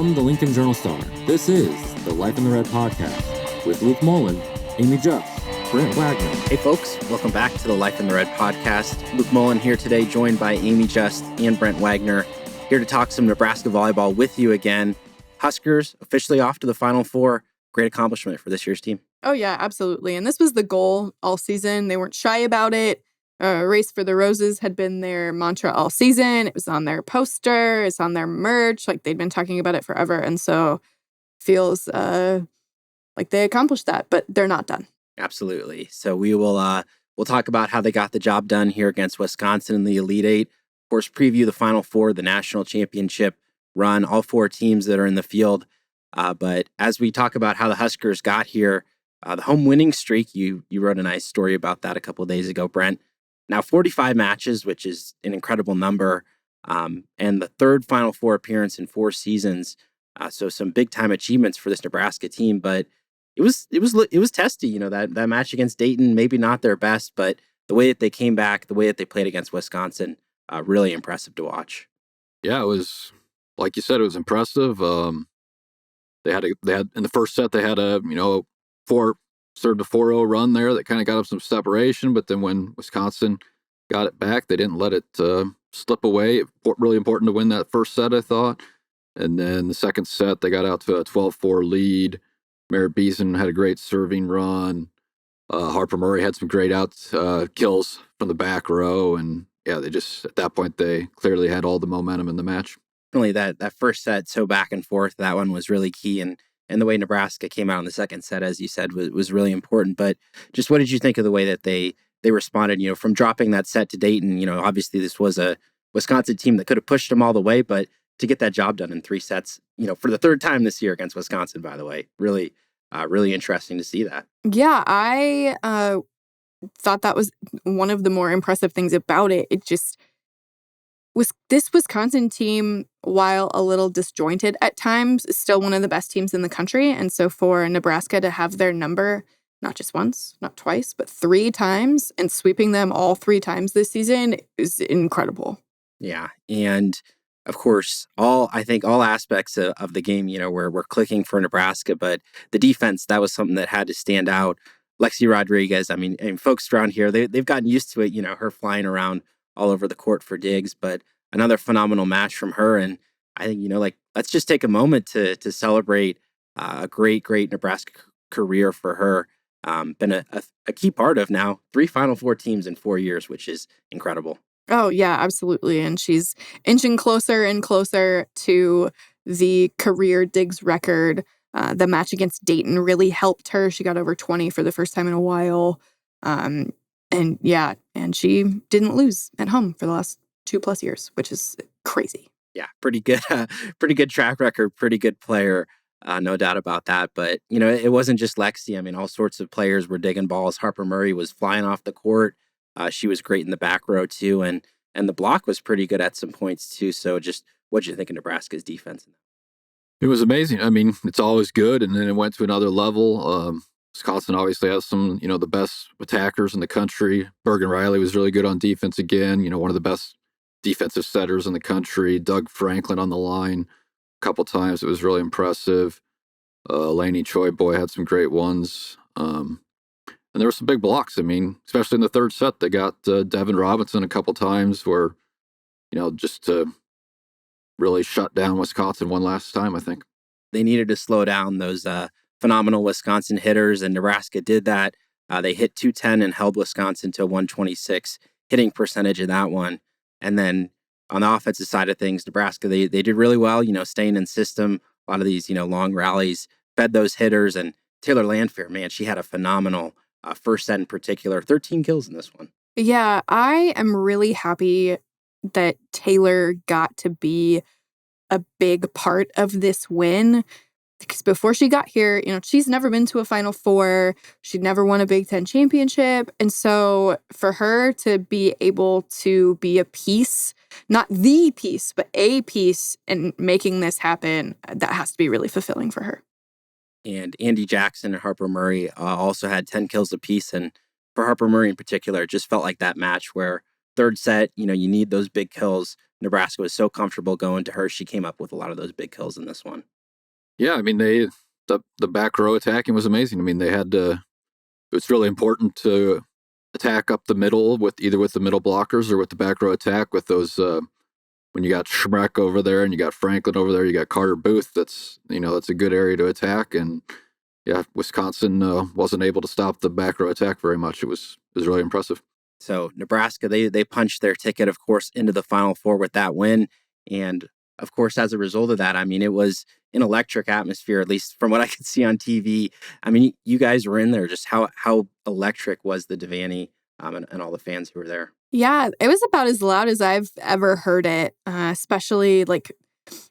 From the Lincoln Journal-Star, this is the Life in the Red podcast with Luke Mullin, Amie Just, Brent Wagner. Hey folks, welcome back to the Life in the Red podcast. Luke Mullin here today, joined by Amie Just and Brent Wagner, here to talk some Nebraska volleyball with you again. Huskers officially off to the Final Four. Great accomplishment for this year's team. Oh yeah, absolutely. And this was the goal all season. They weren't shy about it. Race for the Roses had been their mantra all season. It was on their poster. It's on their merch. Like they'd been talking about it forever. And so feels like they accomplished that, but they're not done. Absolutely. So we'll talk about how they got the job done here against Wisconsin in the Elite Eight. Of course, preview the Final Four, the national championship run, all four teams that are in the field. But as we talk about how the Huskers got here, the home winning streak, you wrote a nice story about that a couple of days ago, Brent. Now 45 matches, which is an incredible number, and the third Final Four appearance in 4 seasons. So some big time achievements for this Nebraska team, but it was testy. You know, that match against Dayton, maybe not their best, but the way that they came back, the way that they played against Wisconsin, really impressive to watch. Yeah, it was, like you said, it was impressive. They had in the first set they had a 4-0 run there that kind of got up some separation, but then when Wisconsin got it back, they didn't let it slip away. Really important to win that first set, I thought. And then the second set, they got out to a 12-4 lead. Merritt Beeson had a great serving run. Harper Murray had some great kills from the back row. And yeah, they just, at that point, they clearly had all the momentum in the match. Really, that first set, so back and forth, that one was really key. And the way Nebraska came out in the second set, as you said, was really important. But just what did you think of the way that they responded, from dropping that set to Dayton? Obviously this was a Wisconsin team that could have pushed them all the way, but to get that job done in 3 sets, for the third time this year against Wisconsin, by the way, really interesting to see that. Yeah, I thought that was one of the more impressive things about it. It just was this Wisconsin team, while a little disjointed at times, is still one of the best teams in the country. And so for Nebraska to have their number, not just once, not twice, but 3 times, and sweeping them all 3 times this season is incredible. Yeah. And of course, I think all aspects of the game, we're clicking for Nebraska, but the defense, that was something that had to stand out. Lexi Rodriguez, and folks around here, they've gotten used to it, her flying around all over the court for digs, but another phenomenal match from her. And I think, let's just take a moment to celebrate a great Nebraska career for her. Been a key part of now 3 Final Four teams in 4 years, which is incredible. Oh, yeah, absolutely. And she's inching closer and closer to the career digs record. The match against Dayton really helped her. She got over 20 for the first time in a while. And she didn't lose at home for the last 2+ years, which is crazy. Yeah, pretty good track record, pretty good player, no doubt about that. But, it wasn't just Lexi. All sorts of players were digging balls. Harper Murray was flying off the court. She was great in the back row, too. And the block was pretty good at some points, too. So just what'd you think of Nebraska's defense? It was amazing. It's always good. And then it went to another level. Wisconsin obviously has some, the best attackers in the country. Bergen Riley was really good on defense again. One of the best defensive setters in the country. Doug Franklin on the line a couple times. It was really impressive. Lainey Choi Boy had some great ones. And there were some big blocks. Especially in the third set, they got Devin Robinson a couple times where, just to really shut down Wisconsin one last time, I think. They needed to slow down those phenomenal Wisconsin hitters, and Nebraska did that. They hit 210 and held Wisconsin to 126 hitting percentage in that one. And then on the offensive side of things, Nebraska, they did really well, staying in system, a lot of these, long rallies, fed those hitters. And Taylor Landfair, man, she had a phenomenal first set in particular, 13 kills in this one. Yeah, I am really happy that Taylor got to be a big part of this win. Because before she got here, she's never been to a Final Four. She'd never won a Big Ten championship. And so for her to be able to be a piece, not the piece, but a piece in making this happen, that has to be really fulfilling for her. And Andy Jackson and Harper Murray also had 10 kills apiece. And for Harper Murray in particular, it just felt like that match where third set, you need those big kills. Nebraska was so comfortable going to her. She came up with a lot of those big kills in this one. Yeah, I mean, the back row attacking was amazing. I mean, they had to. It was really important to attack up the middle with either with the middle blockers or with the back row attack with those. When you got Schreck over there and you got Franklin over there, you got Carter Booth. That's a good area to attack. And yeah, Wisconsin wasn't able to stop the back row attack very much. It was really impressive. So Nebraska, they punched their ticket, of course, into the Final Four with that win. And of course, as a result of that, I mean, it was an electric atmosphere, at least from what I could see on TV. I mean, you guys were in there. Just how electric was the Devaney and all the fans who were there? Yeah, it was about as loud as I've ever heard it, especially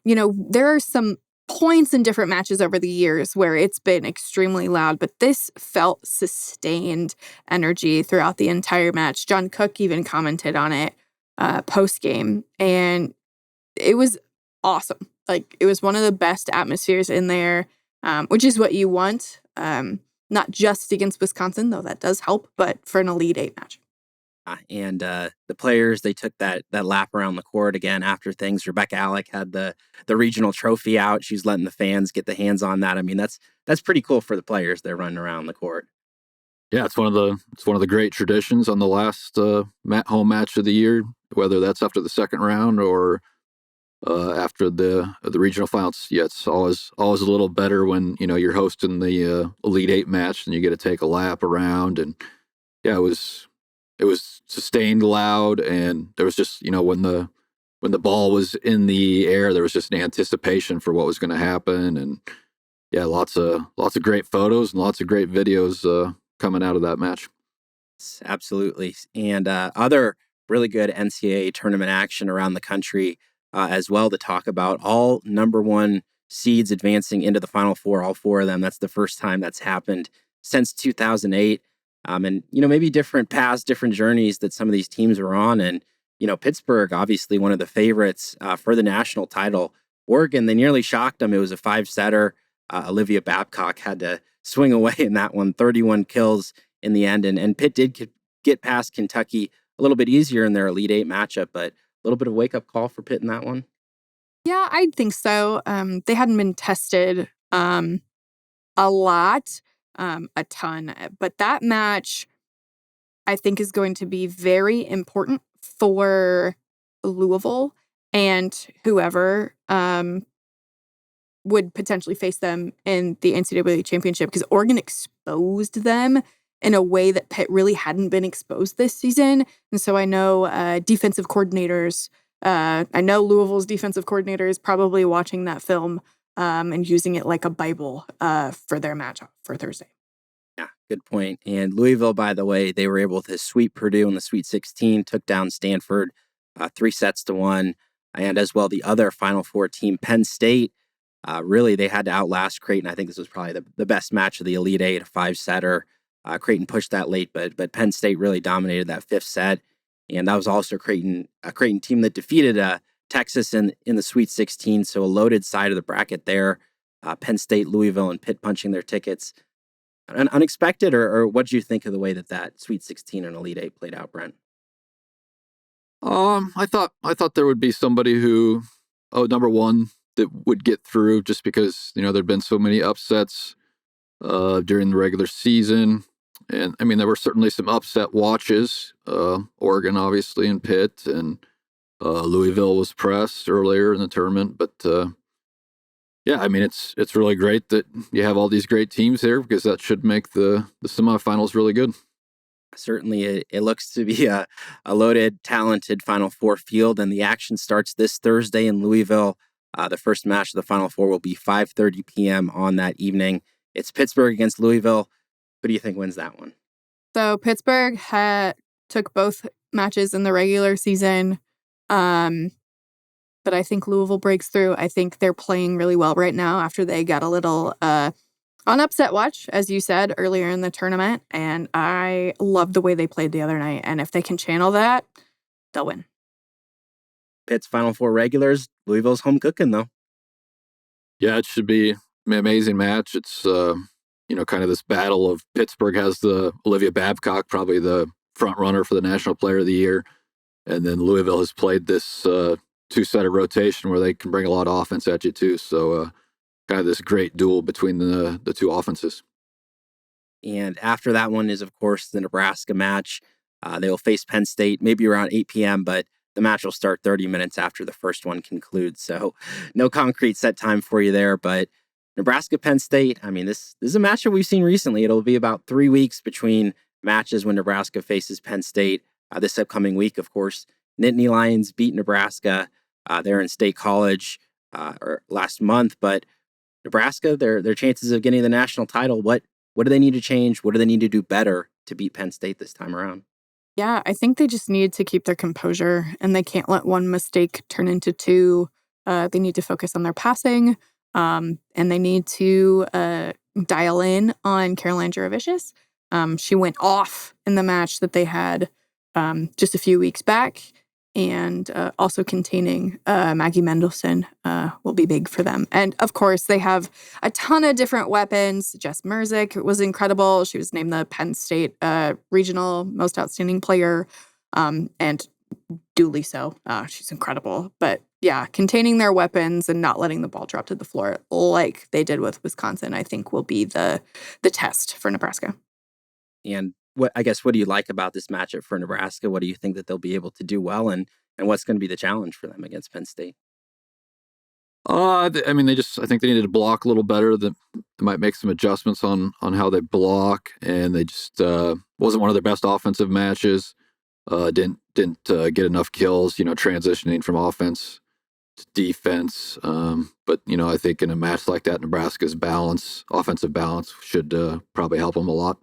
there are some points in different matches over the years where it's been extremely loud, but this felt sustained energy throughout the entire match. John Cook even commented on it post game, and it was awesome. Like, it was one of the best atmospheres in there, which is what you want, not just against Wisconsin, though that does help, but for an Elite Eight match. And the players, they took that lap around the court again after things. Rebecca Alec had the regional trophy out. She's letting the fans get the hands on that. I mean, that's pretty cool for the players. They're running around the court. Yeah, it's one of the great traditions on the last home match of the year, whether that's after the second round or after the regional finals. Yeah, it's always a little better when you're hosting the Elite Eight match and you get to take a lap around. And yeah, it was sustained loud, and there was just when the ball was in the air, there was just an anticipation for what was going to happen. And yeah, lots of great photos and lots of great videos coming out of that match. Absolutely. And other really good NCAA tournament action around the country as well to talk about. All number one seeds advancing into the Final Four, all four of them. That's the first time that's happened since 2008. And, maybe different paths, different journeys that some of these teams were on. And, Pittsburgh, obviously one of the favorites for the national title. Oregon, they nearly shocked them. It was a 5-setter. Olivia Babcock had to swing away in that one, 31 kills in the end. And Pitt did get past Kentucky a little bit easier in their Elite Eight matchup, but a little bit of wake-up call for Pitt in that one. Yeah, I think so. They hadn't been tested a lot. A ton. But that match, I think, is going to be very important for Louisville and whoever would potentially face them in the NCAA championship, because Oregon exposed them in a way that Pitt really hadn't been exposed this season. And so I know defensive coordinators, I know Louisville's defensive coordinator is probably watching that film and using it like a Bible for their matchup for Thursday. Yeah, good point. And Louisville, by the way, they were able to sweep Purdue in the Sweet 16, took down Stanford 3-1. And as well, the other Final Four team, Penn State, really, they had to outlast Creighton. I think this was probably the best match of the Elite Eight, a 5-setter. Creighton pushed that late, but Penn State really dominated that 5th set. And that was also a Creighton team that defeated Texas in the Sweet 16. So a loaded side of the bracket there. Penn State, Louisville, and Pitt punching their tickets. Unexpected, or what did you think of the way that Sweet 16 and Elite Eight played out, Brent? I thought there would be somebody who, number one, that would get through, just because there'd been so many upsets during the regular season. And I mean, there were certainly some upset watches. Oregon, obviously, and Pitt, and Louisville was pressed earlier in the tournament. But yeah, I mean, it's really great that you have all these great teams here, because that should make the semifinals really good. Certainly, it looks to be a loaded, talented Final Four field, and the action starts this Thursday in Louisville. The first match of the Final Four will be 5:30 p.m. on that evening. It's Pittsburgh against Louisville. Who do you think wins that one? So Pittsburgh took both matches in the regular season, but I think Louisville breaks through. I think they're playing really well right now after they got a little on upset watch, as you said, earlier in the tournament, and I love the way they played the other night, and if they can channel that, they'll win. Pitt's Final Four regulars, Louisville's home cooking, though. Yeah, it should be an amazing match. It's kind of this battle of Pittsburgh has the Olivia Babcock, probably the front runner for the National Player of the Year. And then Louisville has played this 2-setter rotation where they can bring a lot of offense at you too. So kind of this great duel between the two offenses. And after that one is, of course, the Nebraska match. They will face Penn State maybe around 8 p.m., but the match will start 30 minutes after the first one concludes. So no concrete set time for you there. But Nebraska, Penn State, I mean, this is a match that we've seen recently. It'll be about 3 weeks between matches when Nebraska faces Penn State. This upcoming week, of course, Nittany Lions beat Nebraska there in State College or last month. But Nebraska, their chances of getting the national title, what do they need to change? What do they need to do better to beat Penn State this time around? Yeah, I think they just need to keep their composure, and they can't let one mistake turn into two. They need to focus on their passing, and they need to dial in on Caroline Juravicius. She went off in the match that they had just a few weeks back, and also containing Maggie Mendelson will be big for them. And of course, they have a ton of different weapons. Jess Merzick was incredible. She was named the Penn State Regional Most Outstanding Player, and duly so. She's incredible. But yeah, containing their weapons and not letting the ball drop to the floor like they did with Wisconsin, I think will be the test for Nebraska. And what do you like about this matchup for Nebraska? What do you think that they'll be able to do well, and what's going to be the challenge for them against Penn State? I think they needed to block a little better. They might make some adjustments on how they block, and they just wasn't one of their best offensive matches. Didn't get enough kills, transitioning from offense to defense. But I think in a match like that, Nebraska's offensive balance should probably help them a lot.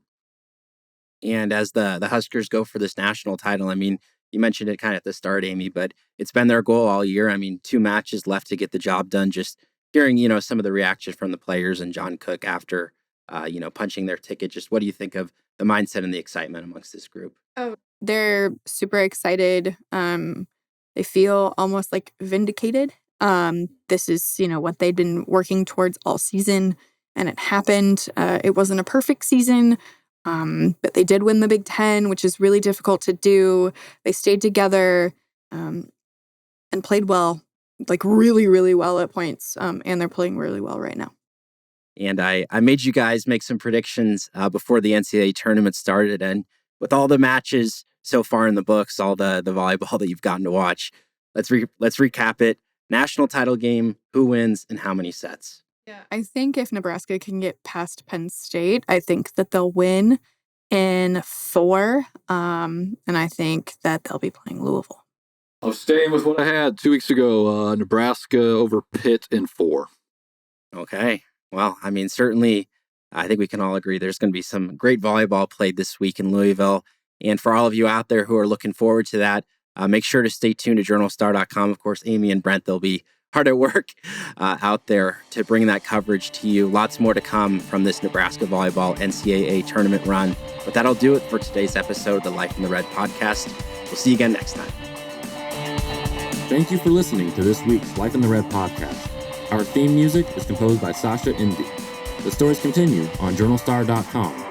And as the Huskers go for this national title, I mean, you mentioned it kind of at the start, Amie, but it's been their goal all year. I mean, 2 matches left to get the job done. Just hearing, some of the reaction from the players and John Cook after, punching their ticket. Just what do you think of the mindset and the excitement amongst this group? Oh, they're super excited. They feel almost like vindicated. This is, what they'd been working towards all season, and it happened. It wasn't a perfect season. But they did win the Big Ten, which is really difficult to do. They stayed together and played well, like really, really well at points. And they're playing really well right now. And I made you guys make some predictions before the NCAA tournament started. And with all the matches so far in the books, all the volleyball that you've gotten to watch, let's recap it. National title game, who wins and how many sets? Yeah, I think if Nebraska can get past Penn State, I think that they'll win in 4. And I think that they'll be playing Louisville. I'm staying with what I had 2 weeks ago. Nebraska over Pitt in 4. Okay. Well, I mean, certainly, I think we can all agree there's going to be some great volleyball played this week in Louisville. And for all of you out there who are looking forward to that, make sure to stay tuned to journalstar.com. Of course, Amie and Brent, they'll be hard at work out there to bring that coverage to you. Lots more to come from this Nebraska volleyball NCAA tournament run. But that'll do it for today's episode of the Life in the Red podcast. We'll see you again next time. Thank you for listening to this week's Life in the Red podcast. Our theme music is composed by Sasha Indy. The stories continue on journalstar.com.